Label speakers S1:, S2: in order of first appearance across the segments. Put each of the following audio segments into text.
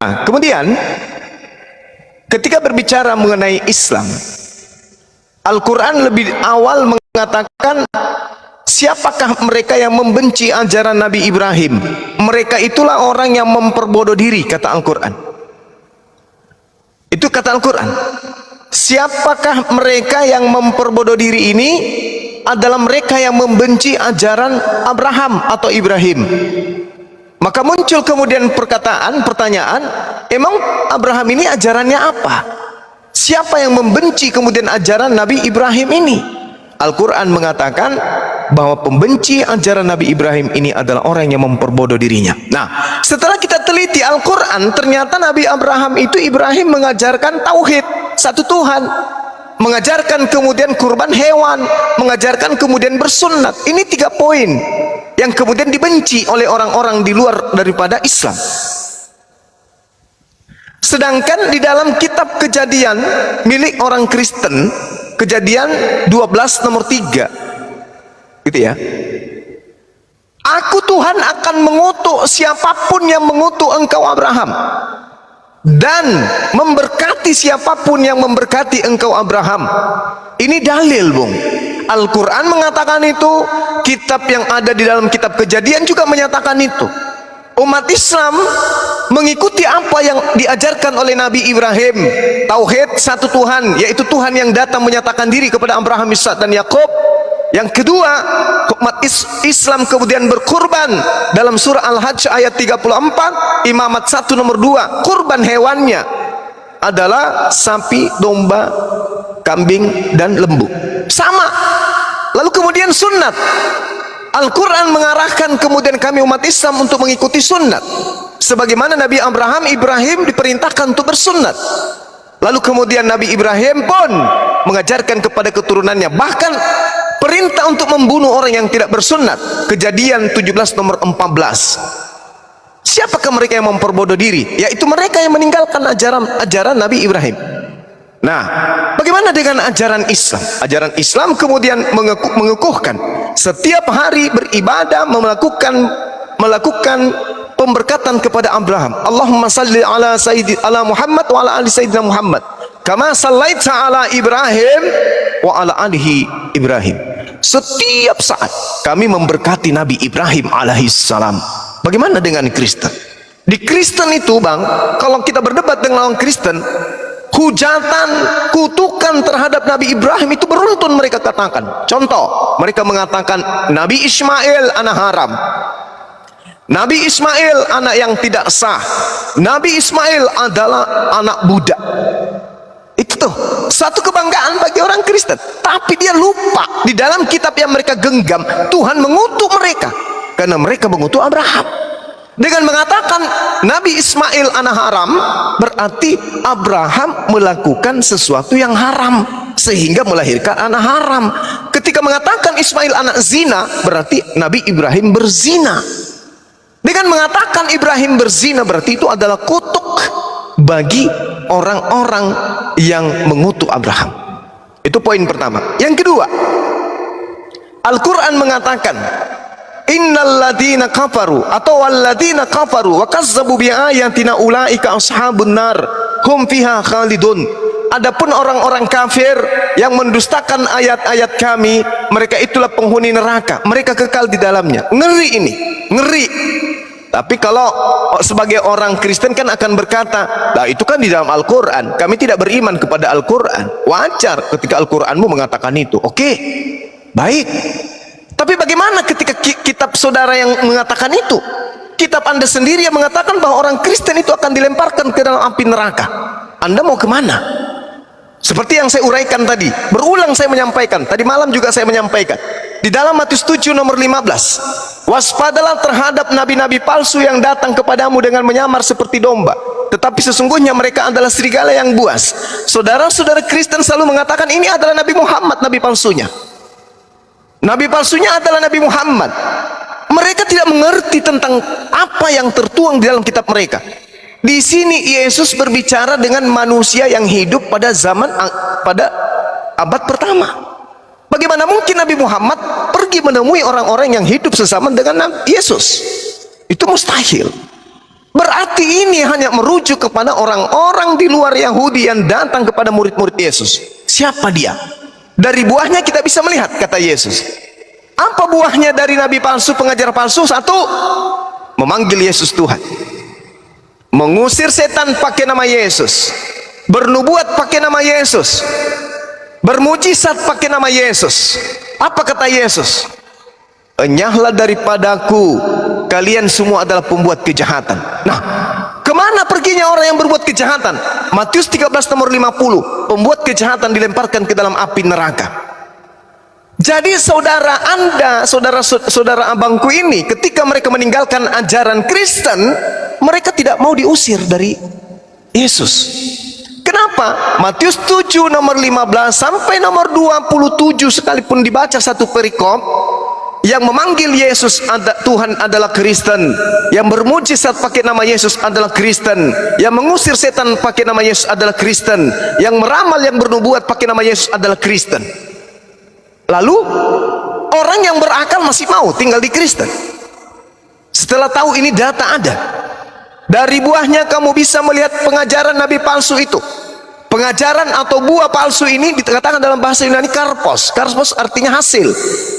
S1: Nah, kemudian ketika berbicara mengenai Islam, Al-Quran lebih awal mengatakan siapakah mereka yang membenci ajaran Nabi Ibrahim. Mereka itulah orang yang memperbodoh diri, kata Al-Quran. Itu kata Al-Quran. Siapakah mereka yang memperbodoh diri ini? Adalah mereka yang membenci ajaran Abraham atau Ibrahim. Maka muncul kemudian pertanyaan, emang Abraham ini ajarannya apa? Siapa yang membenci kemudian ajaran Nabi Ibrahim ini? Al-Quran mengatakan bahwa pembenci ajaran Nabi Ibrahim ini adalah orang yang memperbodoh dirinya. Nah, setelah kita teliti Al-Quran, ternyata Nabi Ibrahim mengajarkan tauhid, satu Tuhan, mengajarkan kemudian kurban hewan, mengajarkan kemudian bersunat. Ini 3 poin yang kemudian dibenci oleh orang-orang di luar daripada Islam. Sedangkan di dalam kitab Kejadian milik orang Kristen, Kejadian 12 nomor 3, gitu ya, aku Tuhan akan mengutuk siapapun yang mengutuk engkau Abraham, dan memberkati siapapun yang memberkati engkau Abraham. Ini dalil, Bung. Al-Quran mengatakan itu, kitab yang ada di dalam kitab Kejadian juga menyatakan itu. Umat Islam mengikuti apa yang diajarkan oleh Nabi Ibrahim, tauhid satu Tuhan, yaitu Tuhan yang datang menyatakan diri kepada Abraham, Ishak dan Yakub. Yang kedua, umat Islam kemudian berkurban dalam surah Al-Hajj ayat 34, imamat 1 nomor 2, kurban hewannya adalah sapi, domba, kambing dan lembu, sama. Lalu kemudian sunnat, Al-Quran mengarahkan kemudian kami umat Islam untuk mengikuti sunnat, sebagaimana Nabi Ibrahim diperintahkan untuk bersunnat. Lalu kemudian Nabi Ibrahim pun mengajarkan kepada keturunannya, bahkan perintah untuk membunuh orang yang tidak bersunnat. Kejadian 17 nomor 14. Siapakah mereka yang memperbodoh diri? Yaitu mereka yang meninggalkan ajaran Nabi Ibrahim. Nah, bagaimana dengan ajaran Islam? Ajaran Islam kemudian mengukuhkan setiap hari beribadah, melakukan pemberkatan kepada Abraham. Allahumma salli ala Muhammad wa ala ali sayyidina Muhammad kama sallaita ala Ibrahim wa ala alihi Ibrahim. Setiap saat kami memberkati Nabi Ibrahim alaihissalam. Bagaimana dengan Kristen? Di Kristen itu, Bang, kalau kita berdebat dengan orang Kristen, hujatan, kutukan terhadap Nabi Ibrahim itu beruntun mereka katakan. Contoh, mereka mengatakan Nabi Ismail anak haram, Nabi Ismail anak yang tidak sah, Nabi Ismail adalah anak budak. Itu tuh satu kebanggaan bagi orang Kristen. Tapi dia lupa, di dalam kitab yang mereka genggam, Tuhan mengutuk mereka karena mereka mengutuk Abraham dengan mengatakan Nabi Ismail anak haram, berarti Abraham melakukan sesuatu yang haram sehingga melahirkan anak haram. Ketika mengatakan Ismail anak zina, berarti Nabi Ibrahim berzina. Dengan mengatakan Ibrahim berzina, berarti itu adalah kutuk bagi orang-orang yang mengutuk Abraham. Itu poin pertama. Yang kedua, Al-Quran mengatakan innal ladina kafaru atau walladina kafaru wa kazzabu bi ayatina ulaika ashabun nar hum fiha khalidun. Adapun orang-orang kafir yang mendustakan ayat-ayat kami, mereka itulah penghuni neraka, mereka kekal di dalamnya. Ngeri ini, ngeri. Tapi kalau sebagai orang Kristen kan akan berkata, nah itu kan di dalam Al-Quran, kami tidak beriman kepada Al-Quran. Wajar ketika Al-Quranmu mengatakan itu. Oke, baik. Tapi bagaimana ketika kitab saudara yang mengatakan itu? Kitab Anda sendiri yang mengatakan bahwa orang Kristen itu akan dilemparkan ke dalam api neraka. Anda mau kemana? Seperti yang saya uraikan tadi, berulang saya menyampaikan, tadi malam juga saya menyampaikan. Di dalam Matius 7 nomor 15, waspadalah terhadap nabi-nabi palsu yang datang kepadamu dengan menyamar seperti domba, tetapi sesungguhnya mereka adalah serigala yang buas. Saudara-saudara Kristen selalu mengatakan ini adalah Nabi Muhammad, nabi palsunya. Nabi palsunya adalah Nabi Muhammad. Mereka tidak mengerti tentang apa yang tertuang di dalam kitab mereka. Di sini Yesus berbicara dengan manusia yang hidup pada abad pertama. Bagaimana mungkin Nabi Muhammad pergi menemui orang-orang yang hidup sesama dengan Yesus? Itu mustahil. Berarti ini hanya merujuk kepada orang-orang di luar Yahudi yang datang kepada murid-murid Yesus. Siapa dia? Dari buahnya kita bisa melihat, kata Yesus. Apa buahnya dari nabi palsu, pengajar palsu? Satu, memanggil Yesus Tuhan, mengusir setan pakai nama Yesus, bernubuat pakai nama Yesus, bermujizat pakai nama Yesus. Apa kata Yesus? Enyahlah daripadaku, kalian semua adalah pembuat kejahatan. Nah, kemana perginya orang yang berbuat kejahatan? Matius 13 nomor 50, pembuat kejahatan dilemparkan ke dalam api neraka. Jadi saudara Anda, saudara abangku ini, ketika mereka meninggalkan ajaran Kristen, mereka tidak mau diusir dari Yesus. Kenapa? Matius 7 nomor 15 sampai nomor 27 sekalipun dibaca satu perikop, yang memanggil Yesus Tuhan adalah Kristen, yang bermujizat pakai nama Yesus adalah Kristen, yang mengusir setan pakai nama Yesus adalah Kristen, yang meramal, yang bernubuat pakai nama Yesus adalah Kristen. Lalu orang yang berakal masih mau tinggal di Kristen. Setelah tahu ini data ada, dari buahnya kamu bisa melihat pengajaran nabi palsu itu. Pengajaran atau buah palsu ini dikatakan dalam bahasa Yunani karpos. Karpos artinya hasil.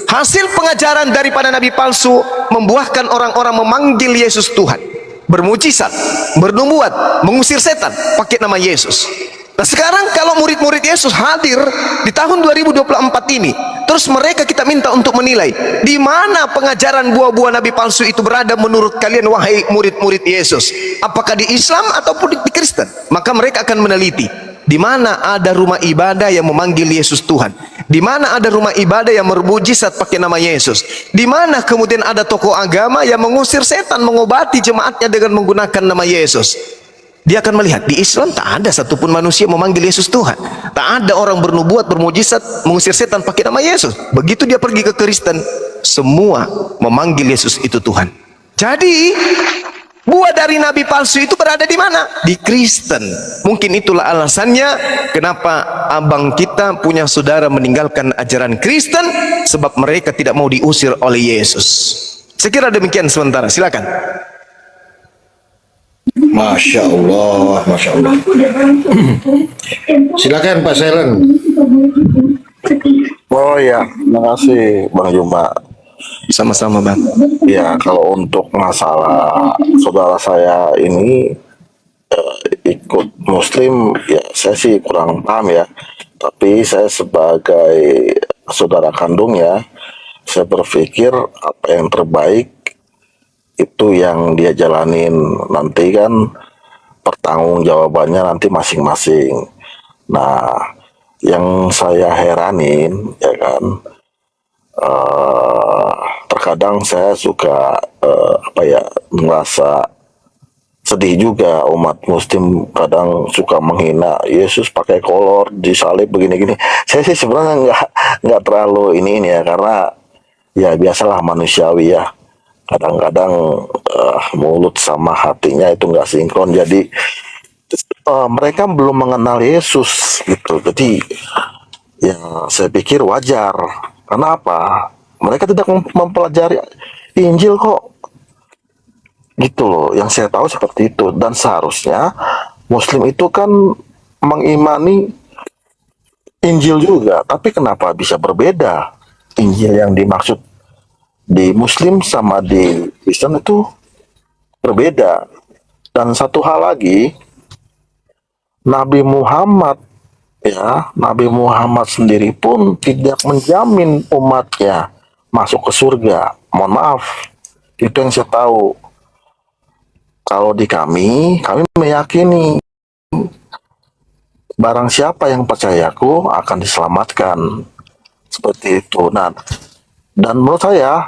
S1: Hasil pengajaran daripada nabi palsu membuahkan orang-orang memanggil Yesus Tuhan, bermujizat, bernubuat, mengusir setan pakai nama Yesus. Nah sekarang kalau murid-murid Yesus hadir di tahun 2024 ini, terus mereka kita minta untuk menilai di mana pengajaran buah-buah nabi palsu itu berada menurut kalian wahai murid-murid Yesus, apakah di Islam ataupun di Kristen? Maka mereka akan meneliti di mana ada rumah ibadah yang memanggil Yesus Tuhan, di mana ada rumah ibadah yang bermujizat pakai nama Yesus, di mana kemudian ada tokoh agama yang mengusir setan, mengobati jemaatnya dengan menggunakan nama Yesus. Dia akan melihat di Islam tak ada satupun manusia memanggil Yesus Tuhan, tak ada orang bernubuat, bermujizat, mengusir setan pakai nama Yesus. Begitu dia pergi ke Kristen, semua memanggil Yesus itu Tuhan. Jadi buah dari nabi palsu itu berada di mana? Di Kristen. Mungkin itulah alasannya kenapa abang kita punya saudara meninggalkan ajaran Kristen, sebab mereka tidak mau diusir oleh Yesus. Saya kira demikian sementara. Silakan.
S2: Masya Allah, Masya Allah. Silakan Pak Selen. Oh ya, terima kasih Bang Juma.
S1: Sama-sama Bang.
S2: Ya, kalau untuk masalah saudara saya ini ikut Muslim, ya saya sih kurang paham ya. Tapi saya sebagai saudara kandung ya, saya berpikir apa yang terbaik itu yang dia jalanin, nanti kan pertanggungjawabannya nanti masing-masing. Nah, yang saya heranin ya kan, terkadang saya suka merasa sedih juga umat Muslim kadang suka menghina Yesus pakai kolor disalib begini-gini. Saya sih sebenarnya nggak terlalu ini ya, karena ya biasalah manusiawi ya. Kadang-kadang mulut sama hatinya itu nggak sinkron, jadi mereka belum mengenal Yesus gitu. Jadi ya saya pikir wajar, karena apa, mereka tidak mempelajari Injil kok, gitu loh. Yang saya tahu seperti itu. Dan seharusnya Muslim itu kan mengimani Injil juga, tapi kenapa bisa berbeda? Injil yang dimaksud di Muslim sama di Kristen itu berbeda. Dan satu hal lagi, Nabi Muhammad Nabi Muhammad sendiri pun tidak menjamin umatnya masuk ke surga. Mohon maaf, itu yang saya tahu. Kalau di kami meyakini barang siapa yang percayaku akan diselamatkan, seperti itu. Nah, dan menurut saya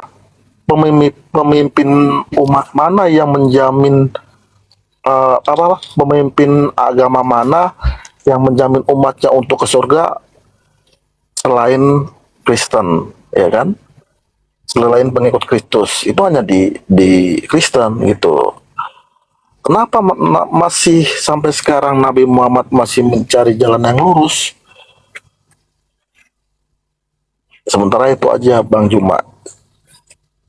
S2: pemimpin umat mana yang menjamin pemimpin agama mana yang menjamin umatnya untuk ke surga selain Kristen, ya kan? Selain pengikut Kristus, itu hanya di Kristen gitu. Kenapa masih sampai sekarang Nabi Muhammad masih mencari jalan yang lurus? Sementara itu aja Bang Juma.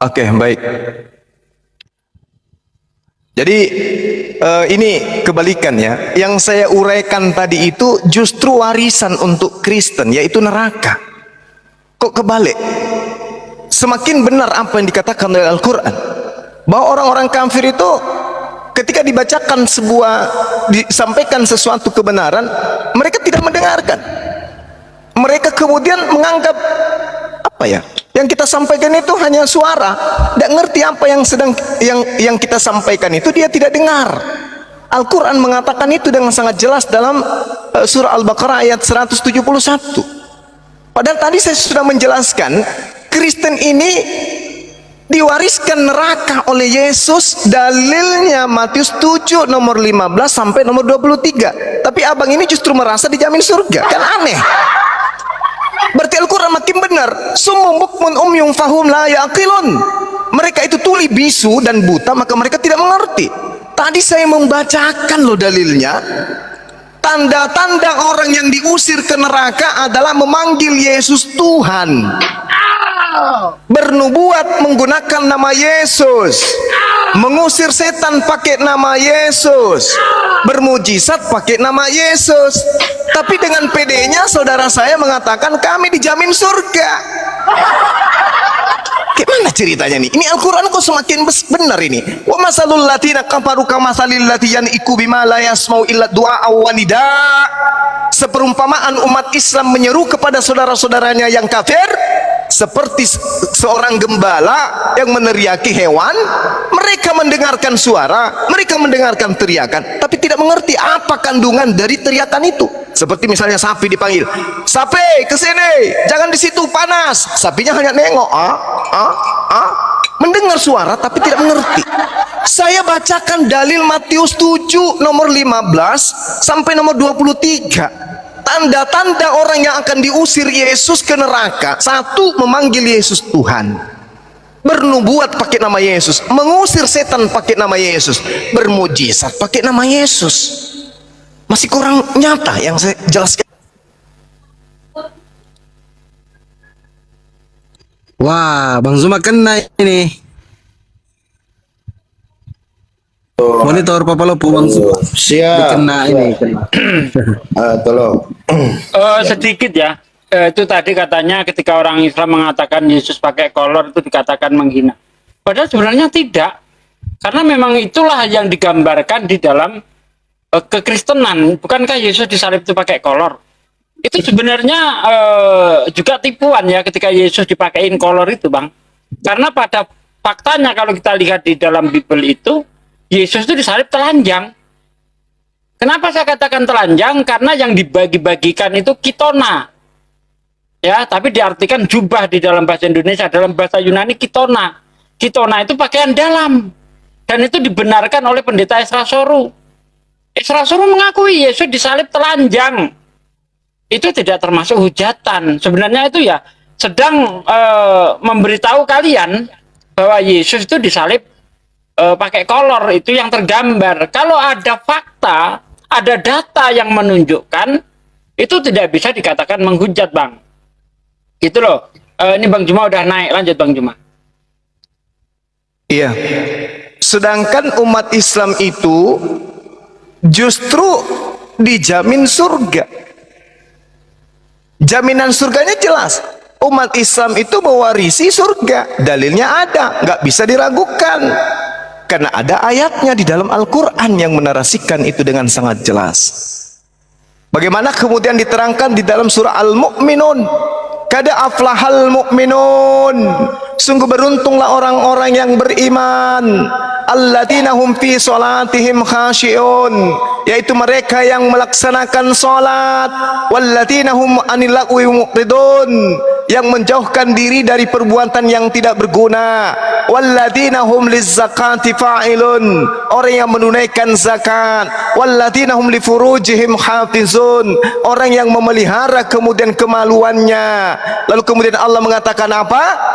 S1: Oke, baik. Jadi ini kebalikannya. Yang saya uraikan tadi itu justru warisan untuk Kristen, yaitu neraka. Kok kebalik? Semakin benar apa yang dikatakan oleh Al-Quran, bahwa orang-orang kafir itu ketika dibacakan disampaikan sesuatu kebenaran, mereka tidak mendengarkan. Mereka kemudian menganggap apa ya, yang kita sampaikan itu hanya suara, tidak ngerti apa yang kita sampaikan itu dia tidak dengar. Al-Quran mengatakan itu dengan sangat jelas dalam surah Al-Baqarah ayat 171. Padahal tadi saya sudah menjelaskan, Kristen ini diwariskan neraka oleh Yesus. Dalilnya Matius 7 nomor 15 sampai nomor 23. Tapi abang ini justru merasa dijamin surga. Kan aneh. Berarti Al-Quran makin benar. Summum bukmun umyum fahum la yaqilun. Mereka itu tuli, bisu dan buta, maka mereka tidak mengerti. Tadi saya membacakan loh dalilnya. Tanda-tanda orang yang diusir ke neraka adalah memanggil Yesus Tuhan, bernubuat menggunakan nama Yesus, mengusir setan pakai nama Yesus, bermujizat pakai nama Yesus. Tapi dengan pedenya saudara saya mengatakan kami dijamin surga. Gimana ceritanya nih? Ini Al-Quran kok semakin benar ini. Wa masalul latina kafaru kamasalil latiyan iku bima la yasmau illa du'a wa nida. Seperumpamaan umat Islam menyeru kepada saudara-saudaranya yang kafir seperti seorang gembala yang meneriaki hewan. Mereka mendengarkan suara, mereka mendengarkan teriakan, tapi tidak mengerti apa kandungan dari teriakan itu. Seperti misalnya sapi dipanggil, sapi kesini, jangan di situ panas. Sapinya hanya nengok, mendengar suara tapi tidak mengerti. Saya bacakan dalil Matius 7 nomor 15 sampai nomor 23. Tanda-tanda orang yang akan diusir Yesus ke neraka. Satu, memanggil Yesus Tuhan, bernubuat pakai nama Yesus, mengusir setan pakai nama Yesus, bermujizat pakai nama Yesus. Masih kurang nyata yang saya jelaskan.
S3: Wah, Bang Zuma kena ini. Monitor Papalopo Bang Zuma.
S4: Siap.
S3: Kena ini.
S4: Tolong.
S5: Sedikit ya. Itu tadi katanya ketika orang Islam mengatakan Yesus pakai kolor itu dikatakan menghina. Padahal sebenarnya tidak. Karena memang itulah yang digambarkan di dalam kekristenan. Bukankah Yesus disalib itu pakai kolor? Itu sebenarnya juga tipuan ya ketika Yesus dipakein kolor itu, Bang. Karena pada faktanya kalau kita lihat di dalam Bible itu, Yesus itu disalib telanjang. Kenapa saya katakan telanjang? Karena yang dibagi-bagikan itu kitona. Ya, tapi diartikan jubah di dalam bahasa Indonesia, dalam bahasa Yunani kitona. Kitona itu pakaian dalam. Dan itu dibenarkan oleh pendeta Esra Soru. Esra Soru mengakui Yesus disalib telanjang. Itu tidak termasuk hujatan. Sebenarnya itu ya sedang memberitahu kalian bahwa Yesus itu disalib pakai kolor, itu yang tergambar. Kalau ada fakta, ada data yang menunjukkan, itu tidak bisa dikatakan menghujat, Bang. Gitu loh. Ini Bang Juma udah naik, lanjut Bang Juma.
S1: Iya. Sedangkan umat Islam itu justru dijamin surga. Jaminan surganya jelas. Umat Islam itu mewarisi surga. Dalilnya ada, nggak bisa diragukan. Karena ada ayatnya di dalam Al-Quran yang menarasikan itu dengan sangat jelas. Bagaimana kemudian diterangkan di dalam surah Al-Mu'minun. Kada aflahal mu'minun. Sungguh beruntunglah orang-orang yang beriman. Alladzina hum fi salatihim khashi'un, yaitu mereka yang melaksanakan salat. Walladzina hum anil lagwi mu'ridun, yang menjauhkan diri dari perbuatan yang tidak berguna. Walladzina hum lizzakati fa'ilun, orang yang menunaikan zakat. Walladzina hum li furujihim hafizun, orang yang memelihara kemudian kemaluannya. Lalu kemudian Allah mengatakan apa?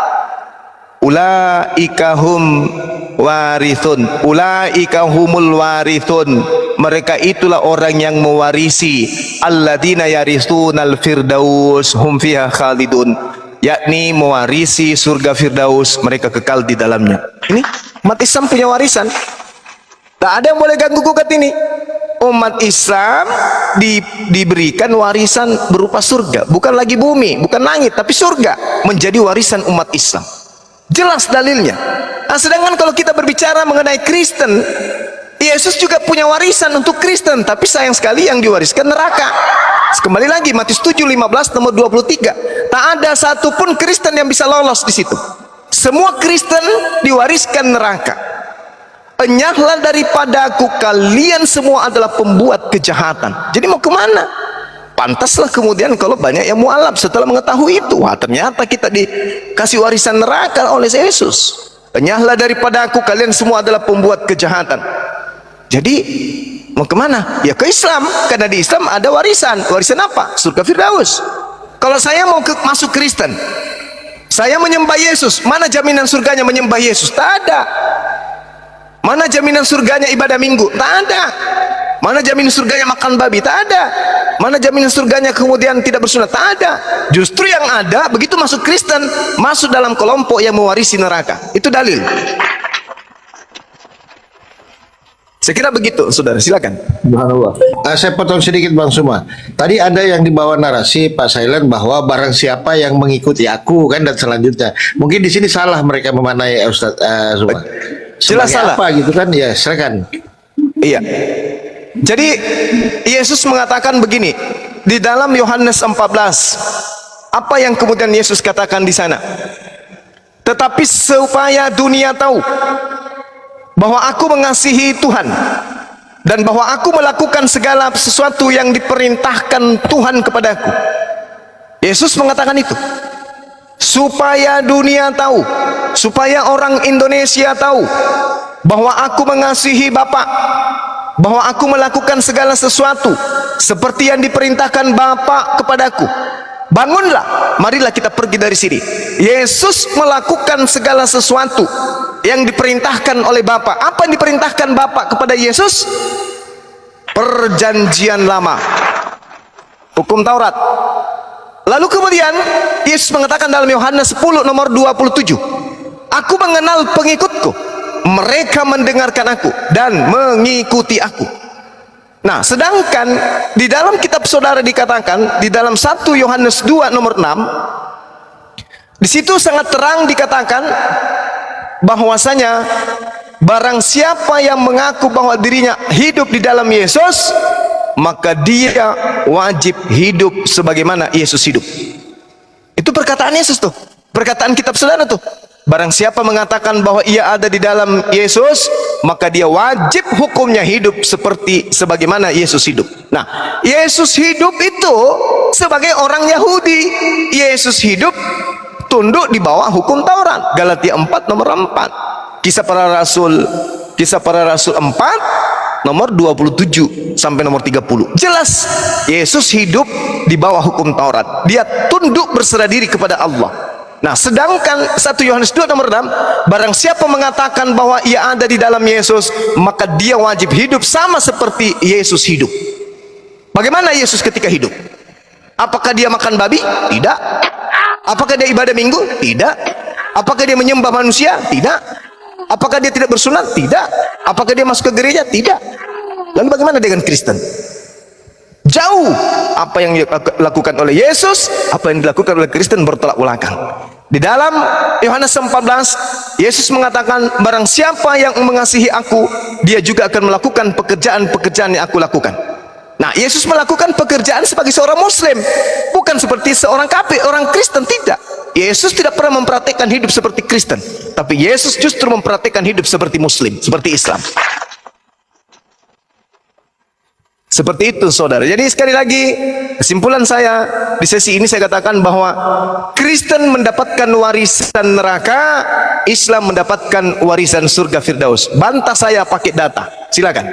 S1: Ulaika hum warithun, ulaika humul warithun, mereka itulah orang yang mewarisi. Alladzina yarisunal firdaus hum fiha khalidun, yakni mewarisi surga firdaus, mereka kekal di dalamnya. Ini umat Islam punya warisan. Tak ada yang boleh ganggu gugat ini. Umat Islam diberikan warisan berupa surga, bukan lagi bumi, bukan langit, tapi surga menjadi warisan umat Islam. Jelas dalilnya. Nah, sedangkan kalau kita berbicara mengenai Kristen, Yesus juga punya warisan untuk Kristen, tapi sayang sekali yang diwariskan neraka. Kembali lagi Matius 7:15 nomor 23. Tak ada satupun Kristen yang bisa lolos di situ. Semua Kristen diwariskan neraka. Enyahlah daripadaku, kalian semua adalah pembuat kejahatan. Jadi mau kemana? Pantaslah kemudian kalau banyak yang mualaf setelah mengetahui itu. Wah, ternyata kita dikasih warisan neraka oleh Yesus. Enyahlah daripadaku, kalian semua adalah pembuat kejahatan. Jadi mau kemana? Ya ke Islam, karena di Islam ada warisan. Warisan apa? Surga Firdaus. Kalau saya mau masuk Kristen, saya menyembah Yesus, mana jaminan surganya menyembah Yesus? Tak ada. Mana jaminan surganya ibadah minggu? Tak ada. Mana jaminan surganya makan babi? Tak ada. Mana jaminan surganya kemudian tidak bersunat? Tak ada. Justru yang ada, begitu masuk Kristen, masuk dalam kelompok yang mewarisi neraka. Itu dalil. Saya kira begitu, saudara. Silakan.
S4: Subhanallah. Saya potong sedikit Bang Suma. Tadi ada yang dibawa narasi Pak Sailen bahwa barang siapa yang mengikuti aku kan dan selanjutnya. Mungkin di sini salah mereka memanai Ustaz Suma.
S1: Jelas salah.
S4: Apa gitu kan? Ya, silakan.
S1: Iya. Jadi Yesus mengatakan begini di dalam Yohanes 14. Apa yang kemudian Yesus katakan di sana? Tetapi supaya dunia tahu bahwa aku mengasihi Tuhan dan bahwa aku melakukan segala sesuatu yang diperintahkan Tuhan kepadaku. Yesus mengatakan itu supaya dunia tahu, supaya orang Indonesia tahu bahwa aku mengasihi Bapa, bahwa aku melakukan segala sesuatu seperti yang diperintahkan Bapa kepadaku. Bangunlah, marilah kita pergi dari sini. Yesus melakukan segala sesuatu yang diperintahkan oleh Bapa. Apa yang diperintahkan Bapa kepada Yesus? Perjanjian lama, hukum Taurat. Lalu kemudian Yesus mengatakan dalam Yohanes 10 nomor 27, aku mengenal pengikutku, mereka mendengarkan aku dan mengikuti aku. Nah, sedangkan di dalam kitab saudara dikatakan di dalam 1 Yohanes 2 nomor 6, di situ sangat terang dikatakan bahwasanya barang siapa yang mengaku bahwa dirinya hidup di dalam Yesus, maka dia wajib hidup sebagaimana Yesus hidup. Itu perkataan Yesus tuh, perkataan kitab saudara tuh. Barang siapa mengatakan bahwa ia ada di dalam Yesus, maka dia wajib hukumnya hidup sebagaimana Yesus hidup. Nah, Yesus hidup itu sebagai orang Yahudi. Yesus hidup tunduk di bawah hukum Taurat. Galatia 4 nomor 4. Kisah para Rasul 4 nomor 27 sampai nomor 30. Jelas Yesus hidup di bawah hukum Taurat. Dia tunduk berserah diri kepada Allah. Nah, sedangkan 1 Yohanes 2 nomor 6, barang siapa mengatakan bahwa ia ada di dalam Yesus, maka dia wajib hidup sama seperti Yesus hidup. Bagaimana Yesus ketika hidup? Apakah dia makan babi? Tidak. Apakah dia ibadah minggu? Tidak. Apakah dia menyembah manusia? Tidak. Apakah dia tidak bersunat? Tidak. Apakah dia masuk ke gereja? Tidak. Lalu bagaimana dengan Kristen? Jauh apa yang dilakukan oleh Yesus, apa yang dilakukan oleh Kristen bertolak belakang. Di dalam Yohanes 14, Yesus mengatakan barang siapa yang mengasihi aku, dia juga akan melakukan pekerjaan-pekerjaan yang aku lakukan. Nah, Yesus melakukan pekerjaan sebagai seorang Muslim, bukan seperti seorang kafir, orang Kristen. Tidak. Yesus tidak pernah mempraktikkan hidup seperti Kristen, tapi Yesus justru mempraktikkan hidup seperti Muslim, seperti Islam. Seperti itu, saudara. Jadi sekali lagi, kesimpulan saya di sesi ini saya katakan bahwa Kristen mendapatkan warisan neraka, Islam mendapatkan warisan surga Firdaus. Bantah saya pakai data. Silakan.